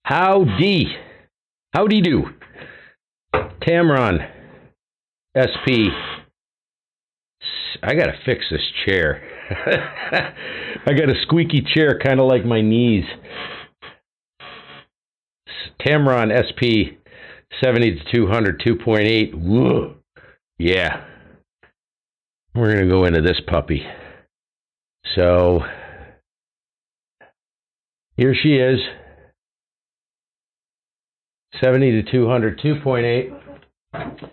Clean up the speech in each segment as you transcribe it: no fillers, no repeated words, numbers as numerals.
Howdy. Howdy do. TAMRON SP. I gotta fix this chair. I got a squeaky chair, kind of like my knees. TAMRON SP 70-200 2.8. Whoa. Yeah. We're gonna go into this puppy. So here she is. 70-200 2.8.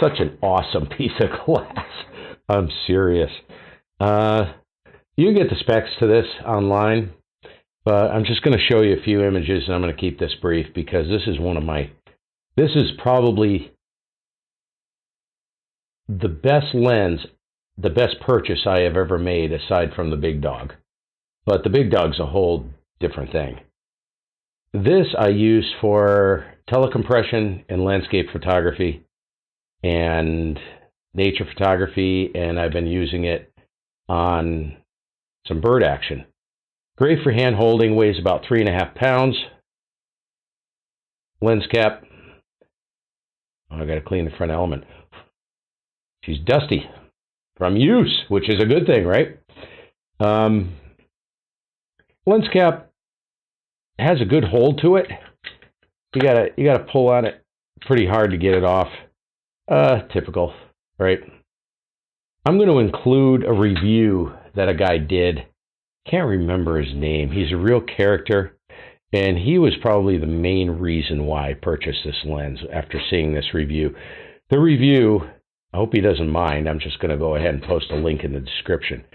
Such an awesome piece of glass. I'm serious. You can get the specs to this online, but I'm just going to show you a few images, and I'm going to keep this brief because this is probably the best lens, the best purchase I have ever made aside from the Big Dog. But the Big Dog's a whole different thing. This I use for telecompression and landscape photography and nature photography, and I've been using it on some bird action. Great for hand holding, weighs about 3.5 pounds. Lens cap. Oh, I got to clean the front element. She's dusty from use, which is a good thing, right? Lens cap has a good hold to it. You gotta pull on it pretty hard to get it off. Typical, right? I'm going to include a review that a guy did. Can't remember his name. He's a real character, and he was probably the main reason why I purchased this lens after seeing this review. The review, I hope he doesn't mind. I'm just going to go ahead and post a link in the description.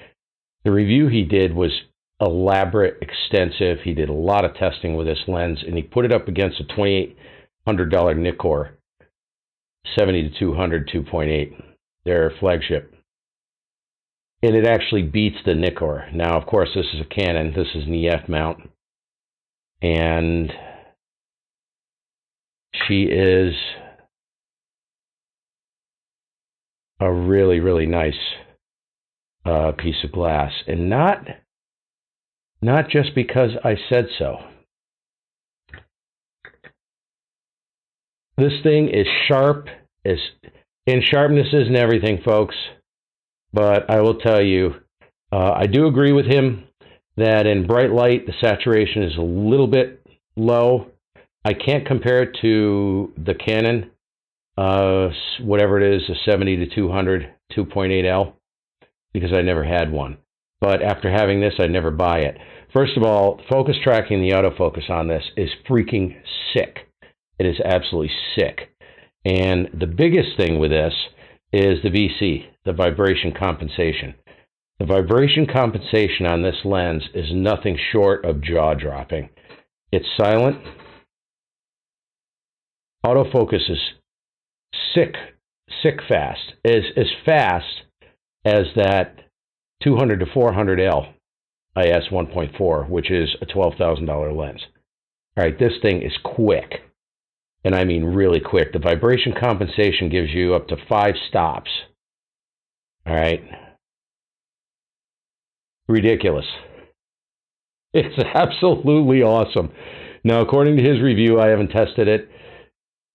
The review he did was elaborate, extensive. He did a lot of testing with this lens, and he put it up against a $2,800 Nikkor 70-200 2.8, their flagship. And it actually beats the Nikkor. Now, of course, this is a Canon. This is an EF mount. And she is a really, really nice piece of glass. And not just because I said so. This thing is sharp, in sharpness isn't everything, folks. But I will tell you, I do agree with him that in bright light, the saturation is a little bit low. I can't compare it to the Canon, whatever it is, a 70-200 2.8L, because I never had one. But after having this, I'd never buy it. First of all, focus tracking, the autofocus on this is freaking sick. It is absolutely sick. And the biggest thing with this is the VC, the vibration compensation. The vibration compensation on this lens is nothing short of jaw-dropping. It's silent. Autofocus is sick fast. As fast as that 200 to 400L IS 1.4, which is a $12,000 lens. All right, this thing is quick. And I mean really quick. The vibration compensation gives you up to 5 stops. All right. Ridiculous. It's absolutely awesome. Now, according to his review, I haven't tested it.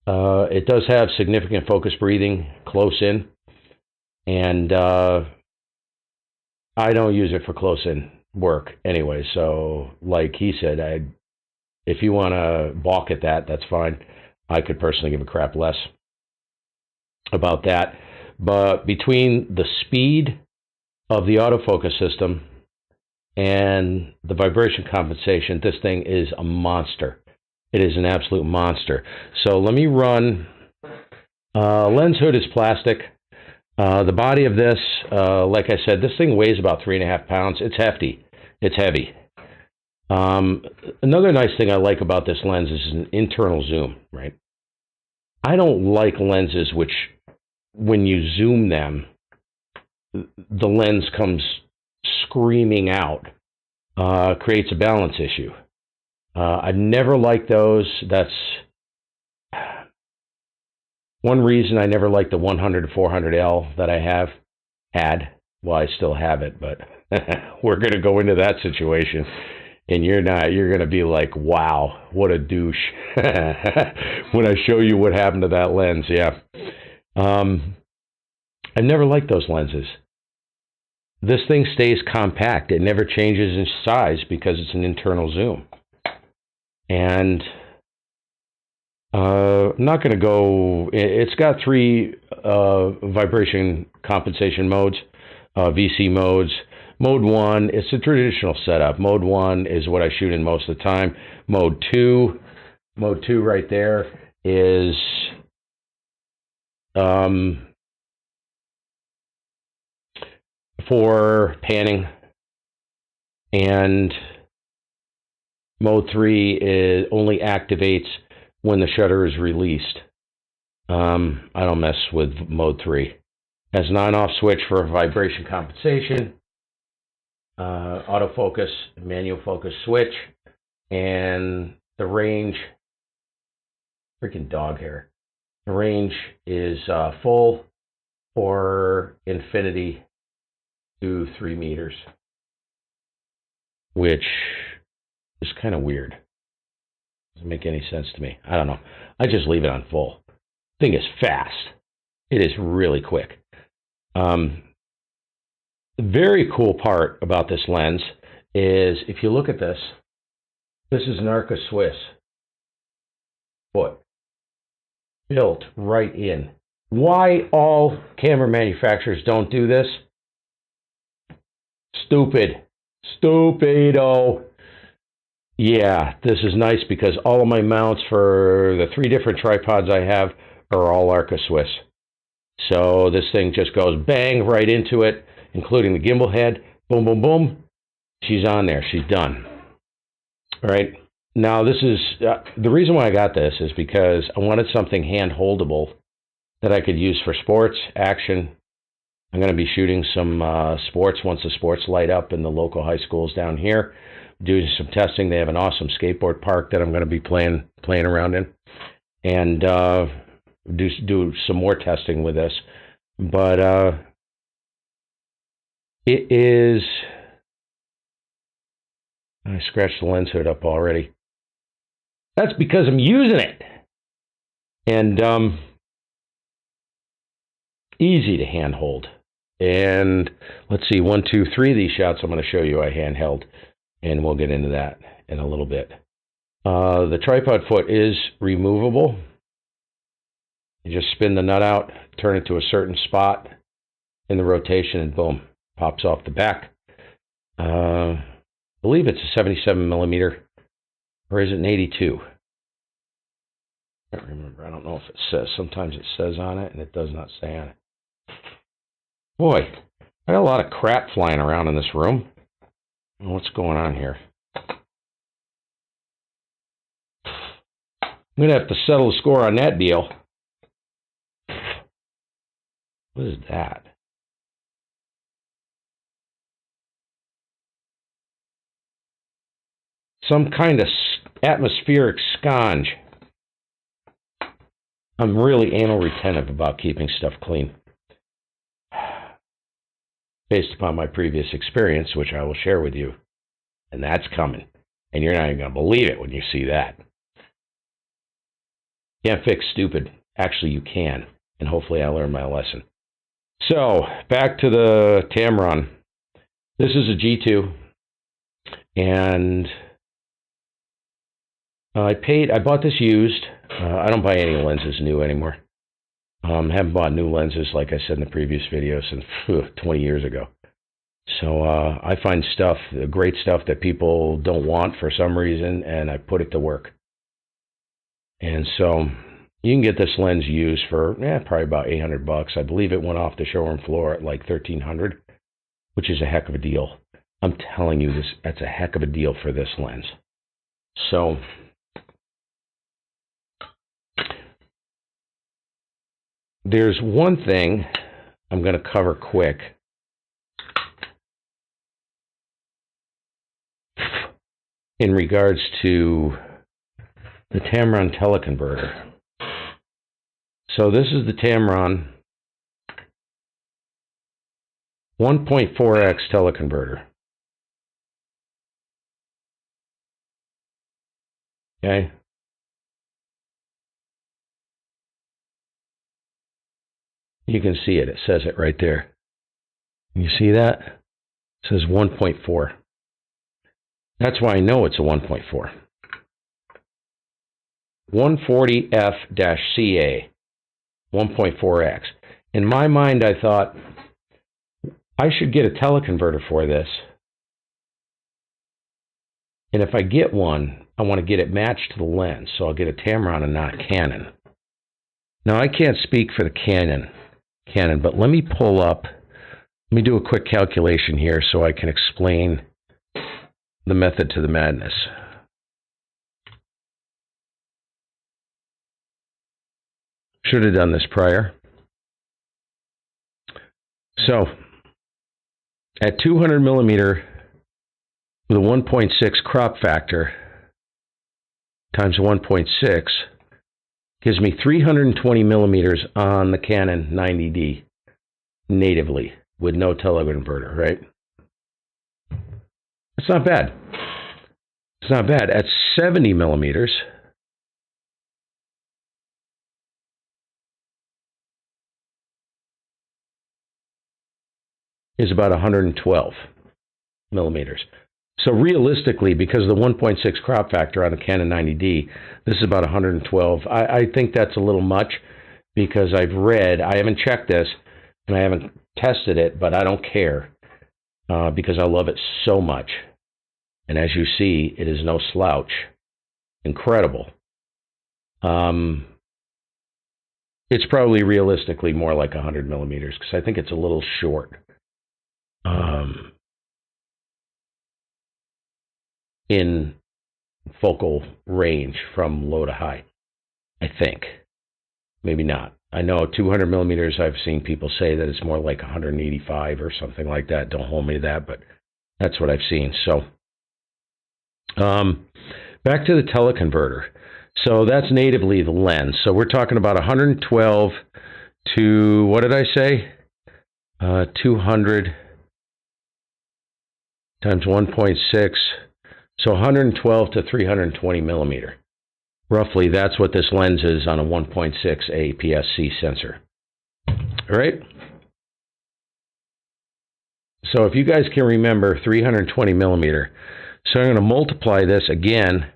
It does have significant focus breathing close in. And I don't use it for close in work anyway. So, like he said, if you want to balk at that, that's fine. I could personally give a crap less about that. But between the speed of the autofocus system and the vibration compensation, this thing is a monster. It is an absolute monster. So let me run. Lens hood is plastic. The body of this, like I said, this thing weighs about 3.5 pounds. It's hefty. It's heavy. Another nice thing I like about this lens is an internal zoom, right? I don't like lenses which, when you zoom them, the lens comes screaming out, creates a balance issue. I've never liked those. That's one reason I never liked the 100 to 400L that I had. Well, I still have it, but we're going to go into that situation and you're going to be like, wow, what a douche. When I show you what happened to that lens, yeah. I've never liked those lenses. This thing stays compact. It never changes in size because it's an internal zoom. And I'm not going to go, it's got 3 vibration compensation modes, VC modes. Mode 1, it's a traditional setup. Mode 1 is what I shoot in most of the time. Mode 2 right there is for panning, and mode 3 only activates when the shutter is released. I don't mess with mode 3. Has an on-off switch for vibration compensation, autofocus, manual focus switch, and the range, freaking dog hair. The range is full or infinity to 3 meters, which is kind of weird. Doesn't make any sense to me. I don't know. I just leave it on full. Thing is fast. It is really quick. The very cool part about this lens is, if you look at this, this is an Arca Swiss foot built right in. Why all camera manufacturers don't do this? Stupid. Stupido. Yeah, this is nice because all of my mounts for the 3 different tripods I have are all Arca Swiss. So this thing just goes bang right into it, including the gimbal head. Boom, boom, boom. She's on there. She's done. All right. Now, this is the reason why I got this is because I wanted something hand-holdable that I could use for sports, action. I'm going to be shooting some sports once the sports light up in the local high schools down here. Doing some testing. They have an awesome skateboard park that I'm going to be playing around in, and do some more testing with this. But it is. I scratched the lens hood up already. That's because I'm using it, and easy to handhold. And let's see, 1, 2, 3 of these shots I'm going to show you I handheld. And we'll get into that in a little bit. The tripod foot is removable. You just spin the nut out, turn it to a certain spot in the rotation, and boom, pops off the back. I believe it's a 77 millimeter, or is it an 82? I can't remember. I don't know if it says. Sometimes it says on it, and it does not say on it. Boy, I got a lot of crap flying around in this room. What's going on here? I'm going to have to settle the score on that deal. What is that? Some kind of atmospheric sconge. I'm really anal retentive about keeping stuff clean, based upon my previous experience, which I will share with you. And that's coming. And you're not even going to believe it when you see that. Can't fix stupid. Actually, you can. And hopefully I learned my lesson. So, back to the Tamron. This is a G2. And I bought this used. I don't buy any lenses new anymore. Haven't bought new lenses, like I said in the previous video, since 20 years ago. So I find stuff, great stuff that people don't want for some reason, and I put it to work. And so you can get this lens used for probably about $800. I believe it went off the showroom floor at like $1,300, which is a heck of a deal. I'm telling you, that's a heck of a deal for this lens. So there's one thing I'm going to cover quick. In regards to the Tamron teleconverter. So this is the Tamron 1.4x teleconverter. Okay. You can see it. It says it right there. You see that? It says 1.4. That's why I know it's a 1.4. 140F-CA, 1.4X. In my mind, I thought, I should get a teleconverter for this. And if I get one, I want to get it matched to the lens. So I'll get a Tamron and not a Canon. Now, I can't speak for the Canon, but let me pull up, let me do a quick calculation here so I can explain the method to the madness. Should have done this prior. So, at 200 millimeter with a 1.6 crop factor times 1.6 gives me 320 millimeters on the Canon 90D natively with no teleconverter, right? It's not bad. It's not bad. At 70 millimeters, is about 112 millimeters. So realistically, because of the 1.6 crop factor on the Canon 90D, this is about 112. I think that's a little much because I've read, I haven't checked this, and I haven't tested it, but I don't care because I love it so much. And as you see, it is no slouch. Incredible. It's probably realistically more like 100 millimeters because I think it's a little short. In focal range from low to high, I think. Maybe not. I know 200 millimeters, I've seen people say that it's more like 185 or something like that. Don't hold me to that, but that's what I've seen. So, back to the teleconverter. So that's natively the lens. So we're talking about 112 to, what did I say? 200 times 1.6. So 112 to 320 millimeter. Roughly, that's what this lens is on a 1.6 APS-C sensor. All right? So if you guys can remember 320 millimeter, so I'm going to multiply this again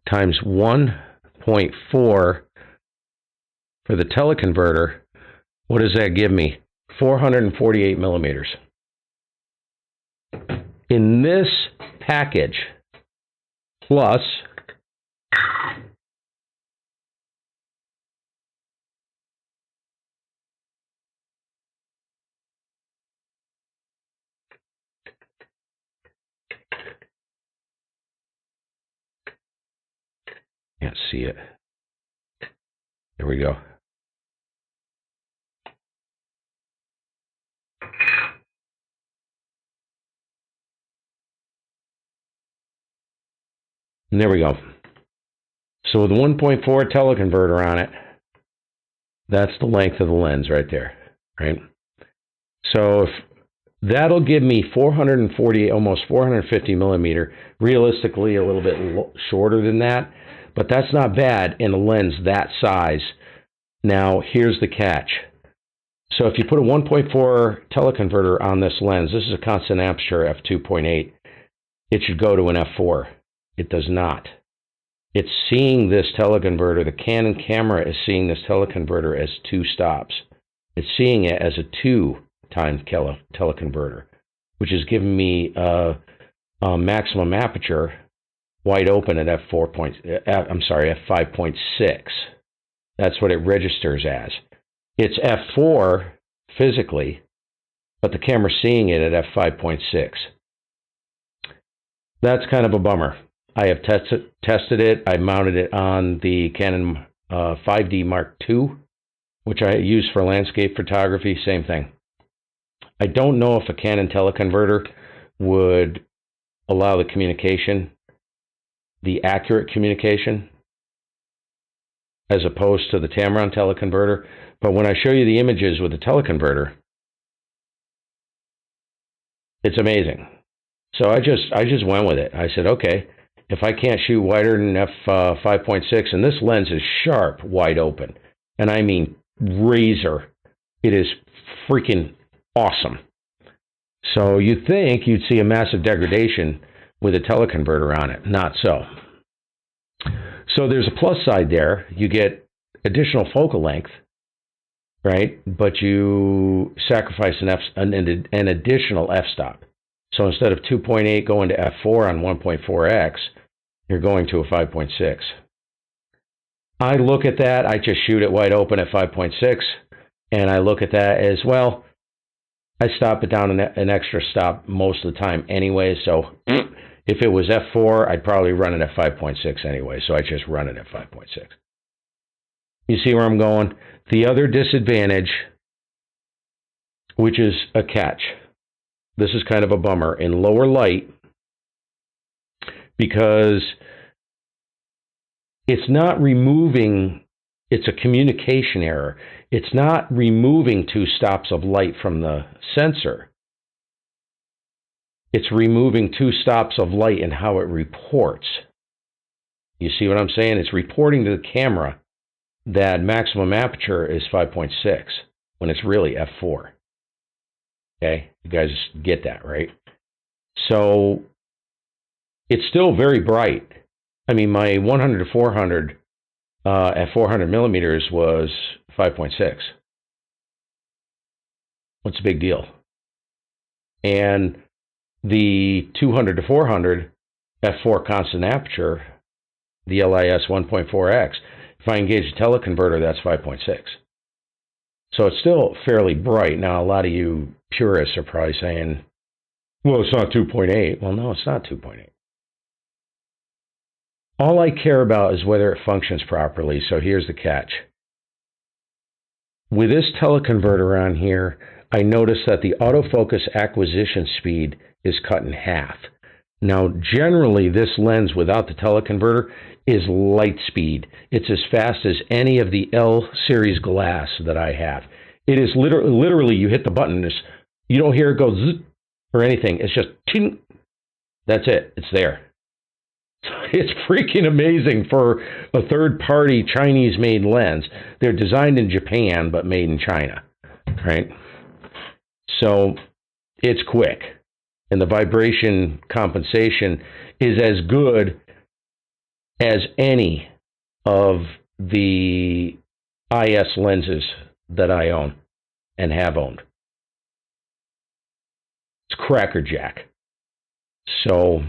times 1.4 for the teleconverter. What does that give me? 448 millimeters. In this package, plus can't see it. There we go. And there we go. So with 1.4 teleconverter on it, that's the length of the lens right there, right? So if that'll give me 440, almost 450 millimeter, realistically a little bit shorter than that, but that's not bad in a lens that size. Now, here's the catch. So if you put a 1.4 teleconverter on this lens, this is a constant aperture f2.8, it should go to an f4. It does not. It's seeing this teleconverter, the Canon camera is seeing this teleconverter as 2 stops. It's seeing it as a 2-time teleconverter, which is giving me a maximum aperture wide open at f5.6. That's what it registers as. It's f4 physically, but the camera's seeing it at f5.6. That's kind of a bummer. I have tested it. I mounted it on the Canon 5D Mark II, which I use for landscape photography. Same thing. I don't know if a Canon teleconverter would allow the communication, the accurate communication, as opposed to the Tamron teleconverter. But when I show you the images with the teleconverter, it's amazing. So I just went with it. I said, okay, if I can't shoot wider than f5.6, and this lens is sharp, wide open, and I mean razor, it is freaking awesome. So you'd think you'd see a massive degradation with a teleconverter on it. Not so. So there's a plus side there. You get additional focal length, right? But you sacrifice an additional f-stop. So instead of 2.8 going to f4 on 1.4x, you're going to a 5.6. I look at that, I just shoot it wide open at 5.6, and I look at that as, well, I stop it down an extra stop most of the time anyway, so if it was f4, I'd probably run it at 5.6 anyway, so I just run it at 5.6. You see where I'm going? The other disadvantage, which is a catch, this is kind of a bummer, in lower light, because it's not removing, it's a communication error. It's not removing 2 stops of light from the sensor. It's removing 2 stops of light in how it reports. You see what I'm saying? It's reporting to the camera that maximum aperture is 5.6 when it's really f4. Okay, you guys get that, right? So it's still very bright. I mean, my 100 to 400 at 400 millimeters was 5.6. What's the big deal? And the 200 to 400 f4 constant aperture, the LIS 1.4x, if I engage a teleconverter, that's 5.6. So it's still fairly bright. Now, a lot of you purists are probably saying, well, it's not 2.8. Well, no, it's not 2.8. All I care about is whether it functions properly, so here's the catch. With this teleconverter on here, I noticed that the autofocus acquisition speed is cut in half. Now, generally, this lens without the teleconverter is light speed. It's as fast as any of the L series glass that I have. It is literally you hit the button, you don't hear it go zzz or anything. It's just ting. That's it. It's there. It's freaking amazing for a third-party Chinese-made lens. They're designed in Japan, but made in China, right? So it's quick, and the vibration compensation is as good as any of the IS lenses that I own and have owned. It's crackerjack. So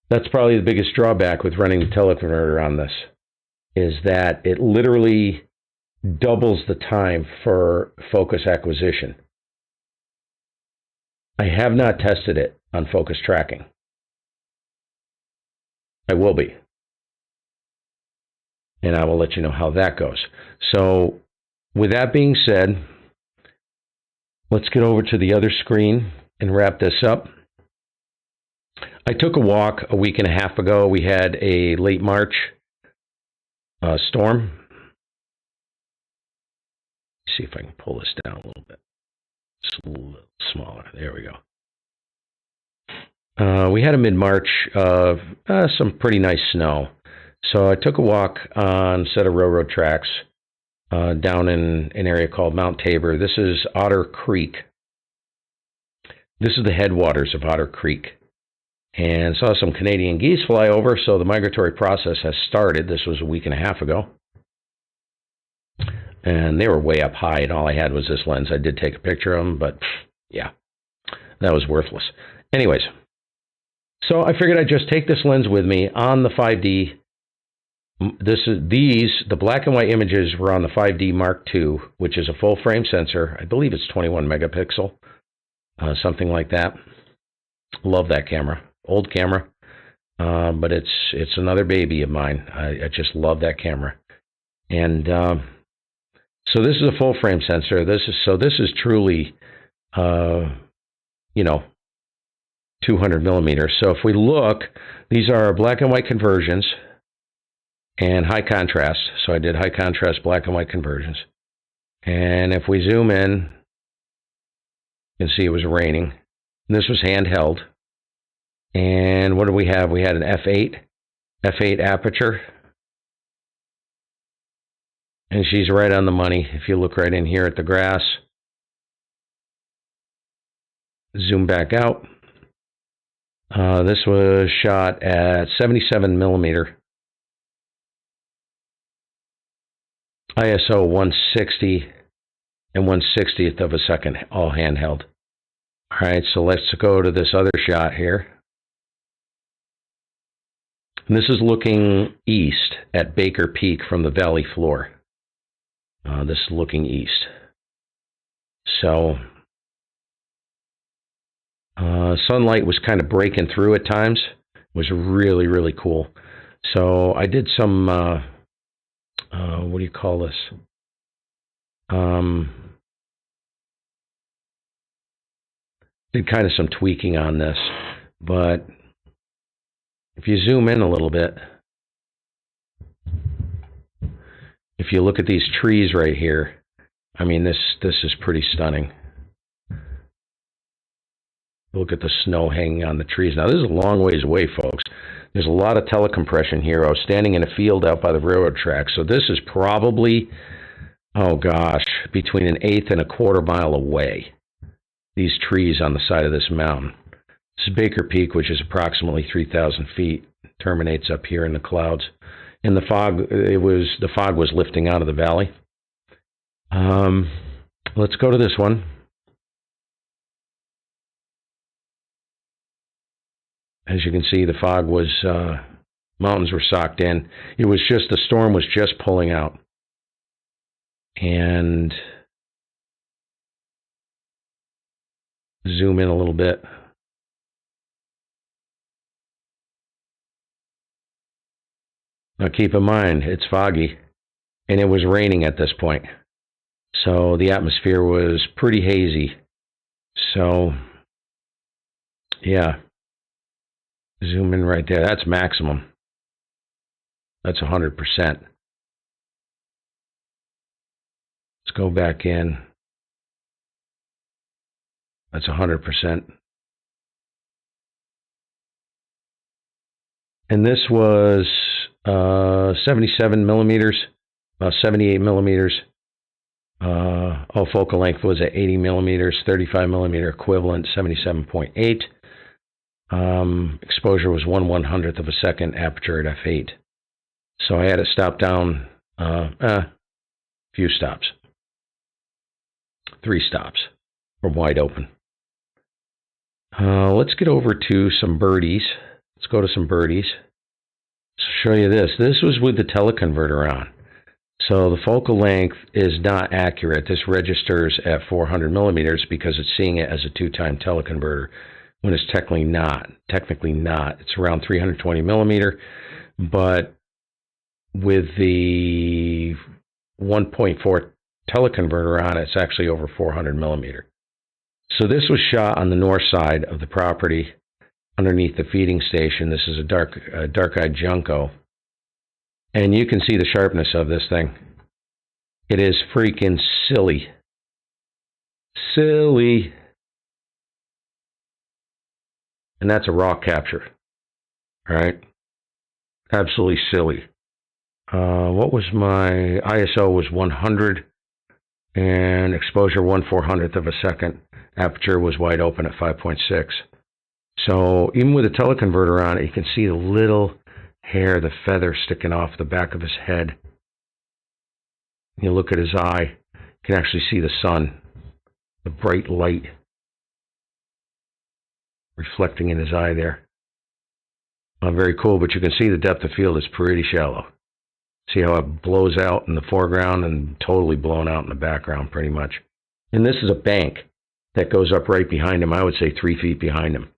that's probably the biggest drawback with running the teleconverter on this, is that it literally doubles the time for focus acquisition. I have not tested it on focus tracking. I will be. And I will let you know how that goes. So with that being said, let's get over to the other screen and wrap this up. I took a walk a week and a half ago. We had a late March storm. Let's see if I can pull this down a little bit. It's a little smaller. There we go. We had a mid-March of some pretty nice snow. So I took a walk on a set of railroad tracks down in an area called Mount Tabor. This is Otter Creek. This is the headwaters of Otter Creek. And saw some Canadian geese fly over, so the migratory process has started. This was a week and a half ago. And they were way up high, and all I had was this lens. I did take a picture of them, but yeah, that was worthless. Anyways, so I figured I'd just take this lens with me on the 5D. The black and white images were on the 5D Mark II, which is a full frame sensor. I believe it's 21 megapixel, something like that. Love that camera. Old camera, but it's another baby of mine. I just love that camera. And so this is a full frame sensor. This is truly, 200 millimeters. So if we look, these are black and white conversions and high contrast. So I did high contrast black and white conversions. And if we zoom in, you can see it was raining. And this was handheld. And what do we have? We had an f8 aperture. And she's right on the money. If you look right in here at the grass, zoom back out. This was shot at 77 millimeter. ISO 160 and 1/60th of a second, all handheld. All right, so let's go to this other shot here. And this is looking east at Baker Peak from the valley floor. This is looking east. So sunlight was kind of breaking through at times. It was really, really cool. So I did some, what do you call this? Did kind of some tweaking on this. But if you zoom in a little bit, if you look at these trees right here, I mean, this is pretty stunning. Look at the snow hanging on the trees. Now, this is a long ways away, folks. There's a lot of telecompression here. I was standing in a field out by the railroad track. So this is probably, oh gosh, between an eighth and a quarter mile away. These trees on the side of this mountain. This is Baker Peak, which is approximately 3,000 feet. Terminates up here in the clouds. In the fog, the fog was lifting out of the valley. Let's go to this one. As you can see, the fog was, mountains were socked in. It was just, the storm was just pulling out. And zoom in a little bit. Now keep in mind, it's foggy, and it was raining at this point. So the atmosphere was pretty hazy. So, yeah. Zoom in right there. That's maximum. That's 100%. Let's go back in. That's 100%. And this was 77 millimeters, 78 millimeters. Focal length was at 80 millimeters, 35 millimeter equivalent, 77.8. Exposure was 1/100th of a second, aperture at f8. So I had it stop down a few stops. 3 stops from wide open. Let's get over to some birdies. Let's go to some birdies. Show you this. This was with the teleconverter on. So the focal length is not accurate. This registers at 400 millimeters because it's seeing it as a 2-time teleconverter when it's technically not. It's around 320 millimeter, but with the 1.4 teleconverter on, it's actually over 400 millimeter. So this was shot on the north side of the property underneath the feeding station. This is a dark-eyed junco. And you can see the sharpness of this thing. It is freaking silly. Silly. And that's a raw capture. All right? Absolutely silly. What was my ISO was 100 and exposure 1/400th of a second. Aperture was wide open at 5.6. So even with a teleconverter on it, you can see the little hair, the feather sticking off the back of his head. You look at his eye, you can actually see the sun, the bright light reflecting in his eye there. Very cool, but you can see the depth of field is pretty shallow. See how it blows out in the foreground and totally blown out in the background pretty much. And this is a bank that goes up right behind him. I would say 3 feet behind him.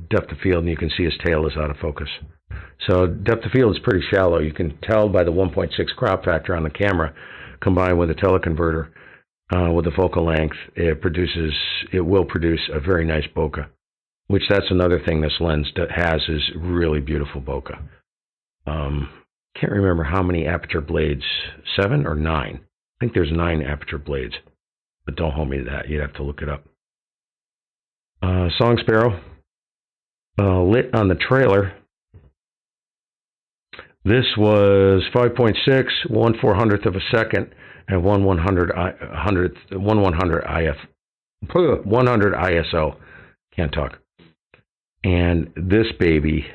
Depth of field, and you can see his tail is out of focus. So depth of field is pretty shallow. You can tell by the 1.6 crop factor on the camera combined with a teleconverter with the focal length, it will produce a very nice bokeh, which that's another thing this lens has is really beautiful bokeh. Can't remember how many aperture blades, 7 or 9. I think there's 9 aperture blades, but don't hold me to that. You'd have to look it up. Song Sparrow, lit on the trailer. This was 5.6, 1/400th of a second, and 1/100 ISO. Can't talk. And this baby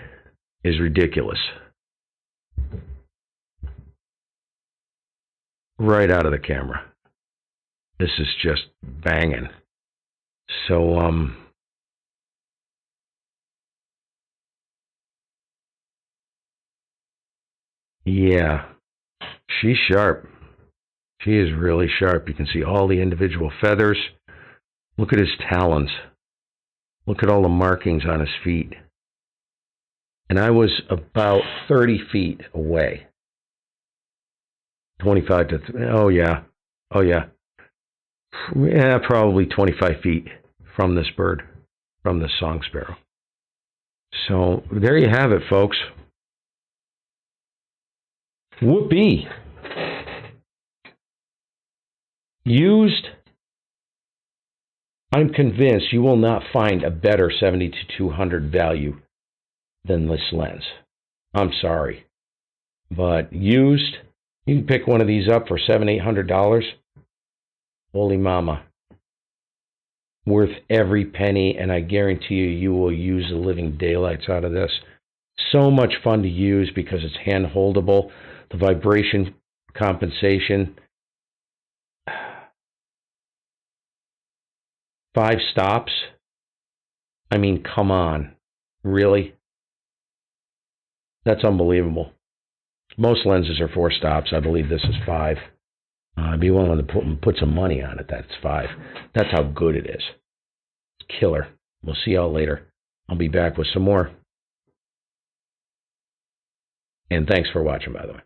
is ridiculous. Right out of the camera. This is just banging. So, yeah, she's sharp. She is really sharp. You can see all the individual feathers. Look at his talons. Look at all the markings on his feet. And I was about 30 feet away. 25 to, oh yeah. Yeah, probably 25 feet from this bird, from this song sparrow. So there you have it, folks. Whoopee. Used, I'm convinced you will not find a better 70-200 value than this lens. I'm sorry. But used, you can pick one of these up for $700-800. Holy mama. Worth every penny, and I guarantee you, you will use the living daylights out of this. So much fun to use because it's hand-holdable. The vibration compensation. 5 stops? I mean, come on. Really? That's unbelievable. Most lenses are 4 stops. I believe this is 5. I'd be willing to put some money on it. That's 5. That's how good it is. It's killer. We'll see y'all later. I'll be back with some more. And thanks for watching, by the way.